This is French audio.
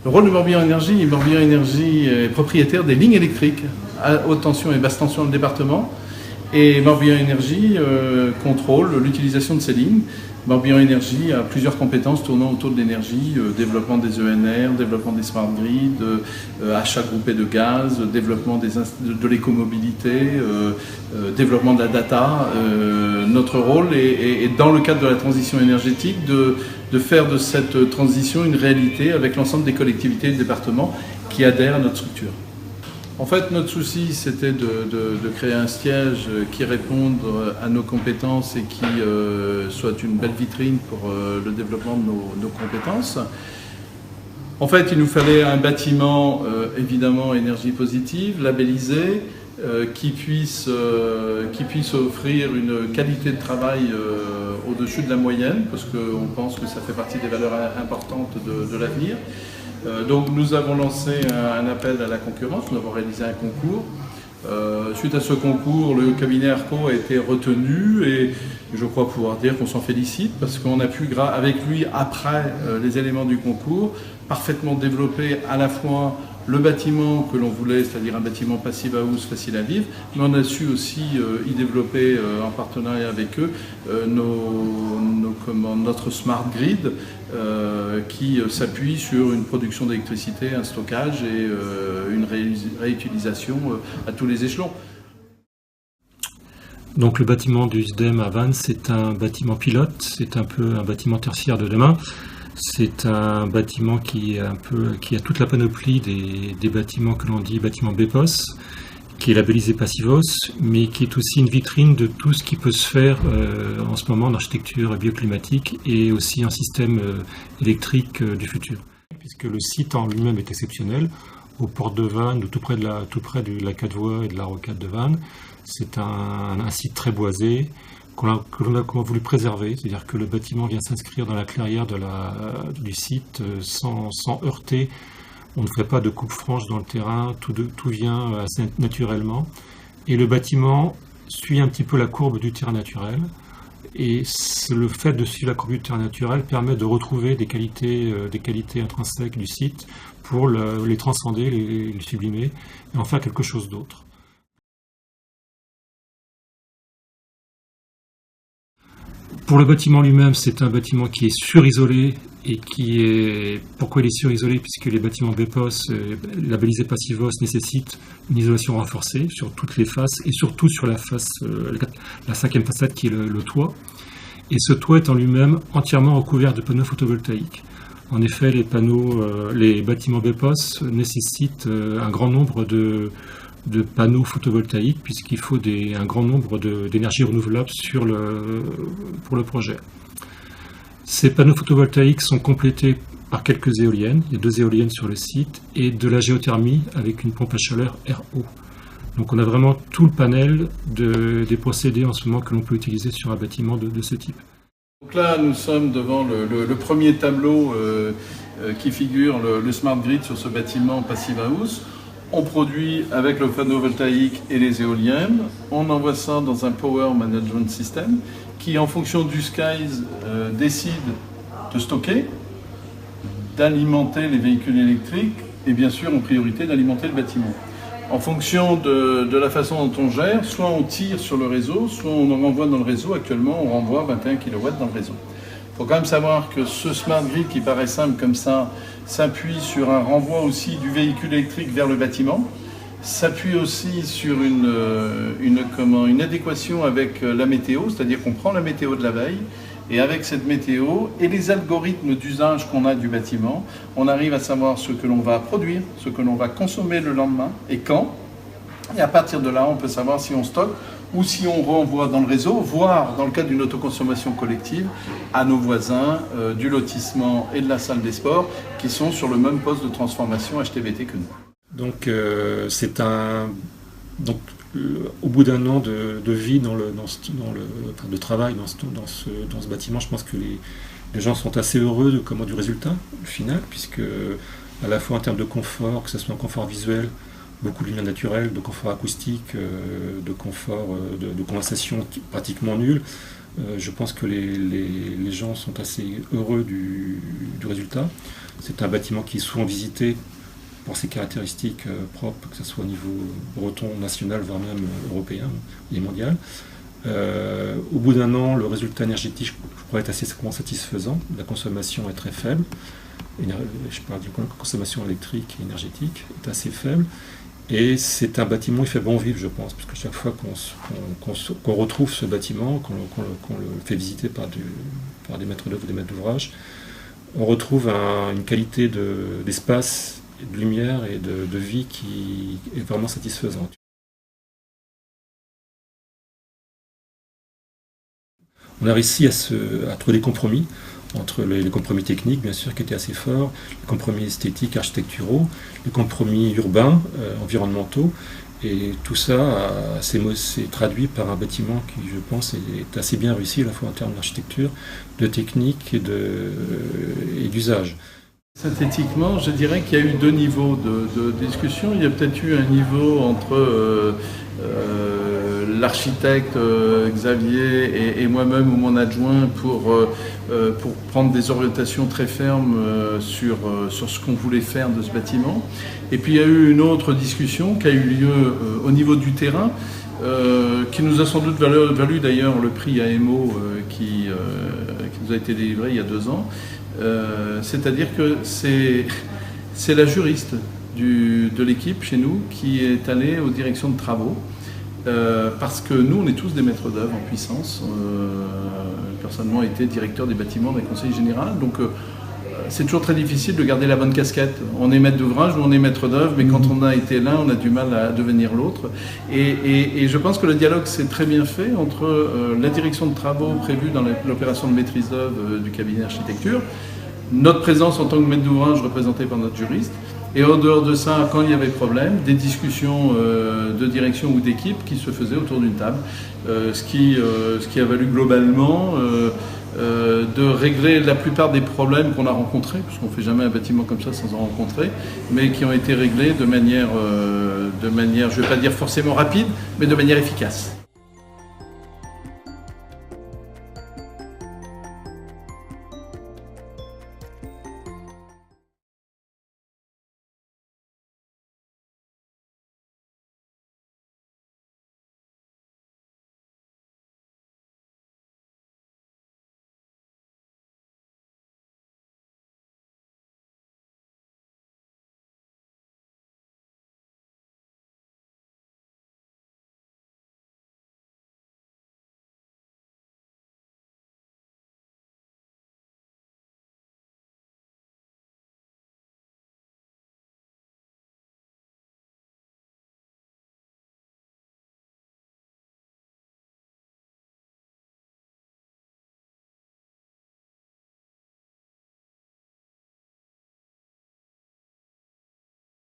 Le rôle de Morbihan Énergie est propriétaire des lignes électriques à haute tension et basse tension dans le département. Et Morbihan Énergie contrôle l'utilisation de ces lignes. Morbihan Énergie a plusieurs compétences tournant autour de l'énergie, développement des ENR, développement des smart grids, achat groupé de gaz, développement de l'écomobilité, développement de la data. Notre rôle est, dans le cadre de la transition énergétique, de faire de cette transition une réalité avec l'ensemble des collectivités du département qui adhèrent à notre structure. En fait, notre souci, c'était de créer un siège qui réponde à nos compétences et qui soit une belle vitrine pour le développement de nos compétences. En fait, il nous fallait un bâtiment, évidemment, énergie positive, labellisé, qui puisse offrir une qualité de travail au-dessus de la moyenne, parce qu'on pense que ça fait partie des valeurs importantes de l'avenir. Donc nous avons lancé un appel à la concurrence, nous avons réalisé un concours. Suite à ce concours, le cabinet Arco a été retenu et je crois pouvoir dire qu'on s'en félicite parce qu'on a pu, avec lui, après les éléments du concours, parfaitement développer à la fois le bâtiment que l'on voulait, c'est-à-dire un bâtiment passive house facile à vivre, mais on a su aussi y développer en partenariat avec eux notre smart grid qui s'appuie sur une production d'électricité, un stockage et une réutilisation à tous les échelons. Donc le bâtiment du SDEM à Vannes, c'est un bâtiment pilote, c'est un peu un bâtiment tertiaire de demain. C'est un bâtiment qui a toute la panoplie des bâtiments que l'on dit bâtiments BEPOS, qui est labellisé Passivos, mais qui est aussi une vitrine de tout ce qui peut se faire en ce moment en architecture bioclimatique et aussi en système électrique du futur. Puisque le site en lui-même est exceptionnel, aux portes de Vannes, tout près de la 4 voies et de la rocade de Vannes. C'est un site très boisé, que l'on a voulu préserver, c'est-à-dire que le bâtiment vient s'inscrire dans la clairière du site sans heurter. On ne fait pas de coupe franche dans le terrain, tout vient assez naturellement. Et le bâtiment suit un petit peu la courbe du terrain naturel. Et le fait de suivre la courbe du terrain naturel permet de retrouver des qualités intrinsèques du site pour les transcender, les sublimer et en faire quelque chose d'autre. Pour le bâtiment lui-même, c'est un bâtiment qui est surisolé et pourquoi il est surisolé? Puisque les bâtiments BEPOS labellisés Passivos nécessitent une isolation renforcée sur toutes les faces et surtout sur la face, la cinquième façade qui est le toit. Et ce toit est en lui-même entièrement recouvert de panneaux photovoltaïques. En effet, les bâtiments BEPOS nécessitent un grand nombre de panneaux photovoltaïques puisqu'il faut un grand nombre d'énergies renouvelables pour le projet. Ces panneaux photovoltaïques sont complétés par quelques éoliennes, il y a 2 éoliennes sur le site, et de la géothermie avec une pompe à chaleur RO. Donc on a vraiment tout le panel des procédés en ce moment que l'on peut utiliser sur un bâtiment de ce type. Donc là, nous sommes devant le premier tableau qui figure le smart grid sur ce bâtiment Passive House. On produit avec le photovoltaïque et les éoliennes. On envoie ça dans un Power Management System qui, en fonction du skies, décide de stocker, d'alimenter les véhicules électriques et bien sûr, en priorité, d'alimenter le bâtiment. En fonction de la façon dont on gère, soit on tire sur le réseau, soit on en renvoie dans le réseau. Actuellement, on renvoie 21 kW dans le réseau. Il faut quand même savoir que ce smart grid qui paraît simple comme ça s'appuie sur un renvoi aussi du véhicule électrique vers le bâtiment, s'appuie aussi sur une adéquation avec la météo, c'est-à-dire qu'on prend la météo de la veille et avec cette météo et les algorithmes d'usage qu'on a du bâtiment, on arrive à savoir ce que l'on va produire, ce que l'on va consommer le lendemain et quand. Et à partir de là, on peut savoir si on stocke ou si on renvoie dans le réseau, voire dans le cadre d'une autoconsommation collective, à nos voisins du lotissement et de la salle des sports qui sont sur le même poste de transformation HTVT que nous. Donc au bout d'un an de vie de travail dans ce bâtiment, je pense que les gens sont assez heureux du résultat final, puisque à la fois en termes de confort, que ce soit un confort visuel, beaucoup de lumière naturelle, de confort acoustique, de confort de conversation pratiquement nul. Je pense que les gens sont assez heureux du résultat. C'est un bâtiment qui est souvent visité pour ses caractéristiques propres, que ce soit au niveau breton, national, voire même européen et mondial. Au bout d'un an, le résultat énergétique, je crois, est assez satisfaisant. La consommation est très faible. Je parle de consommation électrique et énergétique est assez faible. Et c'est un bâtiment qui fait bon vivre, je pense, parce que chaque fois qu'on retrouve ce bâtiment, qu'on le fait visiter par des maîtres d'œuvre ou des maîtres d'ouvrage, on retrouve une qualité d'espace, de lumière et de vie qui est vraiment satisfaisante. On a réussi à trouver des compromis, entre les compromis techniques, bien sûr, qui étaient assez forts, les compromis esthétiques, architecturaux, les compromis urbains, environnementaux, et tout ça s'est traduit par un bâtiment qui, je pense, est assez bien réussi, à la fois en termes d'architecture, de technique et d'usage. Synthétiquement, je dirais qu'il y a eu deux niveaux de discussion. Il y a peut-être eu un niveau entre l'architecte Xavier et moi-même ou mon adjoint pour prendre des orientations très fermes sur ce qu'on voulait faire de ce bâtiment. Et puis il y a eu une autre discussion qui a eu lieu au niveau du terrain, qui nous a sans doute valu d'ailleurs le prix AMO qui nous a été délivré il y a 2 ans. C'est-à-dire que c'est la juriste de l'équipe chez nous qui est allée aux directions de travaux parce que nous on est tous des maîtres d'œuvre en puissance. Personnellement été directeur des bâtiments d'un conseil général, donc c'est toujours très difficile de garder la bonne casquette. On est maître d'ouvrage ou on est maître d'œuvre, mais quand on a été l'un, on a du mal à devenir l'autre. Et je pense que le dialogue s'est très bien fait entre la direction de travaux prévue dans l'opération de maîtrise d'œuvre du cabinet d'architecture, notre présence en tant que maître d'ouvrage représentée par notre juriste, et en dehors de ça, quand il y avait problème, des discussions de direction ou d'équipe qui se faisaient autour d'une table, ce qui a valu globalement de régler la plupart des problèmes qu'on a rencontrés, parce qu'on ne fait jamais un bâtiment comme ça sans en rencontrer, mais qui ont été réglés de manière, je ne vais pas dire forcément rapide, mais de manière efficace.